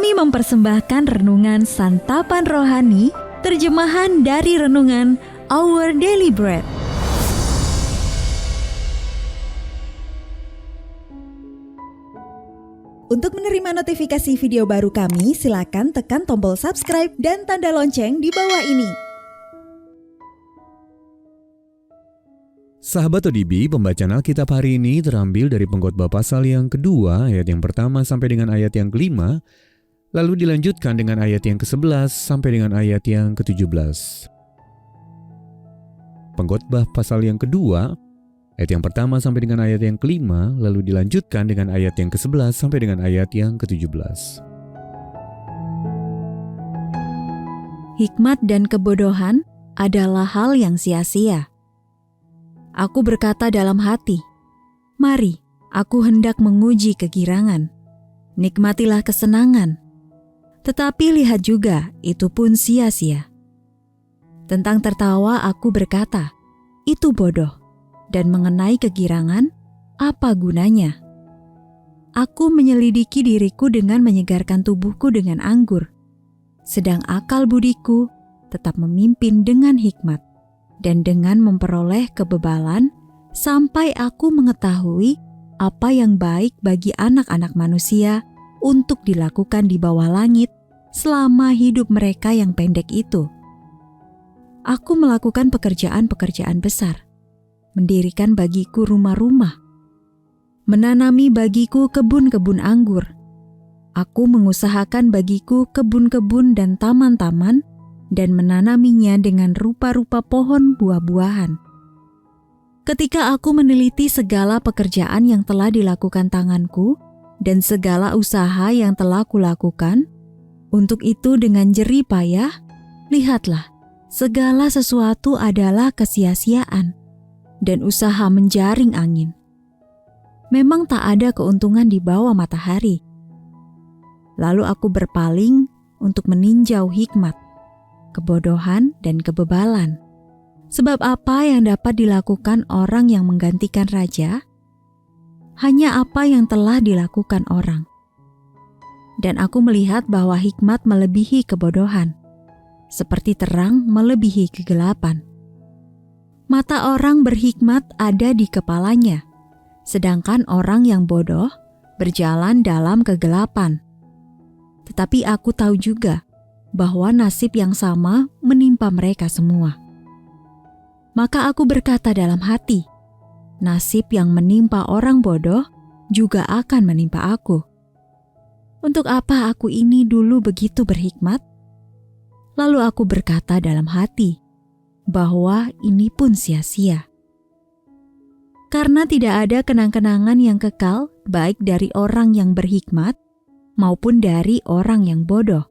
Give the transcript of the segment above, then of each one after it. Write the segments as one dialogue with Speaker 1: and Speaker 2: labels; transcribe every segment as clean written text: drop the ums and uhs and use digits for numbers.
Speaker 1: Kami mempersembahkan renungan Santapan Rohani, terjemahan dari renungan Our Daily Bread.
Speaker 2: Untuk menerima notifikasi video baru kami, silakan tekan tombol subscribe dan tanda lonceng di bawah ini.
Speaker 3: Sahabat ODB, pembacaan Alkitab hari ini terambil dari Pengkhotbah pasal yang kedua, ayat yang pertama sampai dengan ayat yang kelima, lalu dilanjutkan dengan ayat yang ke-11 sampai dengan ayat yang ke-17. Pengkhotbah pasal yang kedua, ayat yang pertama sampai dengan ayat yang kelima, lalu dilanjutkan dengan ayat yang ke-11 sampai dengan ayat yang ke-17.
Speaker 1: Hikmat dan kebodohan adalah hal yang sia-sia. Aku berkata dalam hati, mari, aku hendak menguji kegirangan. Nikmatilah kesenangan. Tetapi lihat juga, itu pun sia-sia. Tentang tertawa aku berkata, itu bodoh. Dan mengenai kegirangan, apa gunanya? Aku menyelidiki diriku dengan menyegarkan tubuhku dengan anggur. Sedang akal budiku tetap memimpin dengan hikmat. Dan dengan memperoleh kebebalan, sampai aku mengetahui apa yang baik bagi anak-anak manusia untuk dilakukan di bawah langit selama hidup mereka yang pendek itu. Aku melakukan pekerjaan-pekerjaan besar, mendirikan bagiku rumah-rumah, menanami bagiku kebun-kebun anggur. Aku mengusahakan bagiku kebun-kebun dan taman-taman, dan menanaminya dengan rupa-rupa pohon buah-buahan. Ketika aku meneliti segala pekerjaan yang telah dilakukan tanganku dan segala usaha yang telah kulakukan, untuk itu dengan jerih payah, lihatlah, segala sesuatu adalah kesia-siaan dan usaha menjaring angin. Memang tak ada keuntungan di bawah matahari. Lalu aku berpaling untuk meninjau hikmat, kebodohan, dan kebebalan. Sebab apa yang dapat dilakukan orang yang menggantikan raja? Hanya apa yang telah dilakukan orang. Dan aku melihat bahwa hikmat melebihi kebodohan, seperti terang melebihi kegelapan. Mata orang berhikmat ada di kepalanya, sedangkan orang yang bodoh berjalan dalam kegelapan. Tetapi aku tahu juga bahwa nasib yang sama menimpa mereka semua. Maka aku berkata dalam hati, nasib yang menimpa orang bodoh juga akan menimpa aku. Untuk apa aku ini dulu begitu berhikmat? Lalu aku berkata dalam hati, bahwa ini pun sia-sia. Karena tidak ada kenang-kenangan yang kekal baik dari orang yang berhikmat maupun dari orang yang bodoh.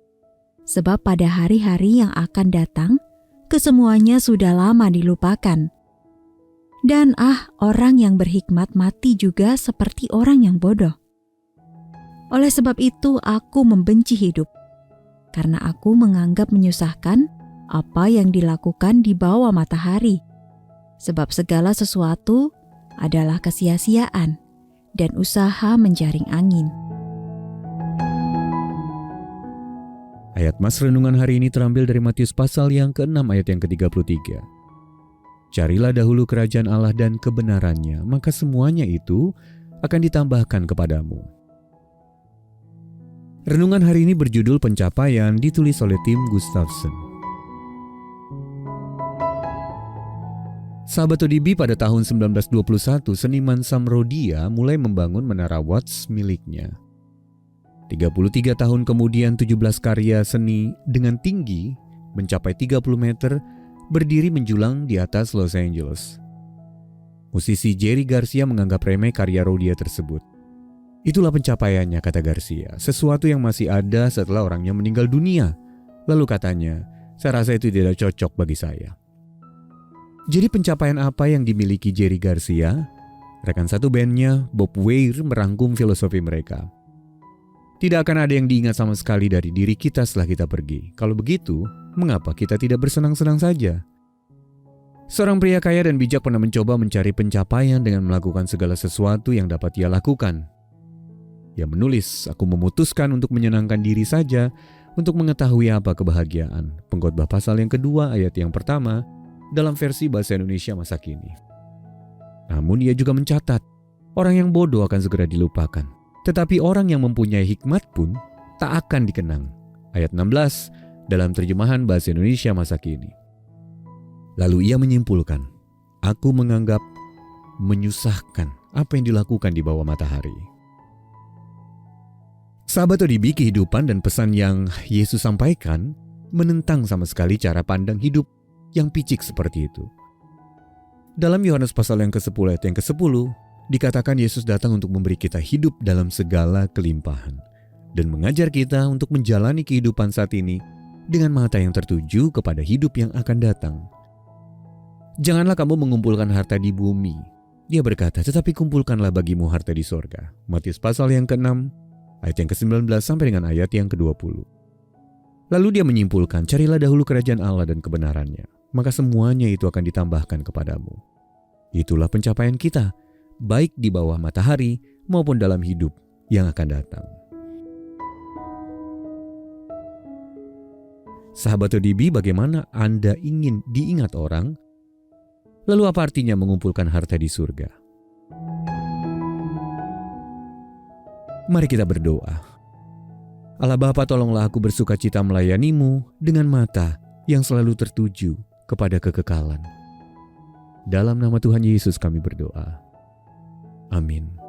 Speaker 1: Sebab pada hari-hari yang akan datang, kesemuanya sudah lama dilupakan. Dan orang yang berhikmat mati juga seperti orang yang bodoh. Oleh sebab itu aku membenci hidup, karena aku menganggap menyusahkan apa yang dilakukan di bawah matahari. Sebab segala sesuatu adalah kesia-siaan dan usaha menjaring angin.
Speaker 3: Ayat Mas renungan hari ini terambil dari Matius pasal yang ke-6 ayat yang ke-33. Carilah dahulu kerajaan Allah dan kebenarannya, maka semuanya itu akan ditambahkan kepadamu. Renungan hari ini berjudul Pencapaian, ditulis oleh Tim Gustafson. Sahabat ODB, pada tahun 1921, seniman Sam Rodia mulai membangun menara Watts miliknya. 33 tahun kemudian 17 karya seni dengan tinggi mencapai 30 meter berdiri menjulang di atas Los Angeles. Musisi Jerry Garcia menganggap remeh karya Rodia tersebut. Itulah pencapaiannya, kata Garcia, sesuatu yang masih ada setelah orangnya meninggal dunia. Lalu katanya, saya rasa itu tidak cocok bagi saya. Jadi pencapaian apa yang dimiliki Jerry Garcia? Rekan satu bandnya, Bob Weir, merangkum filosofi mereka. Tidak akan ada yang diingat sama sekali dari diri kita setelah kita pergi. Kalau begitu, mengapa kita tidak bersenang-senang saja? Seorang pria kaya dan bijak pernah mencoba mencari pencapaian dengan melakukan segala sesuatu yang dapat ia lakukan. Ia menulis, "Aku memutuskan untuk menyenangkan diri saja untuk mengetahui apa kebahagiaan." Pengkhotbah pasal yang kedua ayat yang pertama dalam versi bahasa Indonesia masa kini. Namun ia juga mencatat, orang yang bodoh akan segera dilupakan, tetapi orang yang mempunyai hikmat pun tak akan dikenang. Ayat 16 dalam terjemahan bahasa Indonesia masa kini. Lalu ia menyimpulkan, "Aku menganggap menyusahkan apa yang dilakukan di bawah matahari." Sahabat ODB, kehidupan dan pesan yang Yesus sampaikan menentang sama sekali cara pandang hidup yang picik seperti itu. Dalam Yohanes pasal yang ke-10 ayat yang ke-10, dikatakan Yesus datang untuk memberi kita hidup dalam segala kelimpahan dan mengajar kita untuk menjalani kehidupan saat ini dengan mata yang tertuju kepada hidup yang akan datang. Janganlah kamu mengumpulkan harta di bumi, dia berkata, tetapi kumpulkanlah bagimu harta di sorga. Matius pasal yang ke-6, ayat yang ke-19 sampai dengan ayat yang ke-20. Lalu dia menyimpulkan, carilah dahulu kerajaan Allah dan kebenarannya, maka semuanya itu akan ditambahkan kepadamu. Itulah pencapaian kita, baik di bawah matahari maupun dalam hidup yang akan datang. Sahabat ODB, bagaimana Anda ingin diingat orang? Lalu apa artinya mengumpulkan harta di surga? Mari kita berdoa. Allah Bapa, tolonglah aku bersukacita melayanimu dengan mata yang selalu tertuju kepada kekekalan. Dalam nama Tuhan Yesus kami berdoa. Amin.